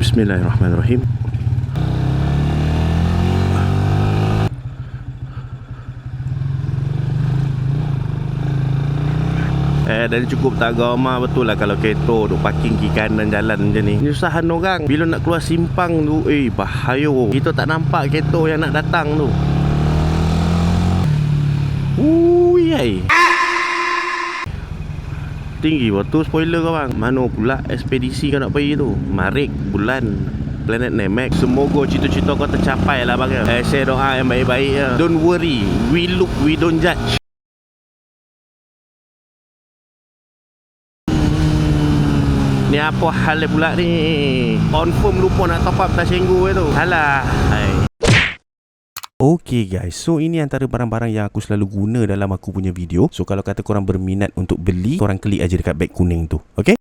Bismillahirrahmanirrahim. Dan cukup tak gama betul lah kalau kereta duk parking kiri kanan jalan macam ni. Nyusahan orang bila nak keluar simpang tu, bahaya. Kita tak nampak kereta yang nak datang tu. Ui. Tinggi waktu spoiler kau bang. Mana pula ekspedisi kau nak pergi tu? Marik bulan planet Namek. Semoga cita-cita kau tercapai lah bang. Saya doa yang baik-baik ya. Don't worry, we look, we don't judge. Ni apa hal pula ni? Confirm lupa nak top up tak senggu tu. Alah. Okay guys, so ini antara barang-barang yang aku selalu guna dalam aku punya video. So kalau kata korang berminat untuk beli, korang klik aja dekat beg kuning tu. Okay?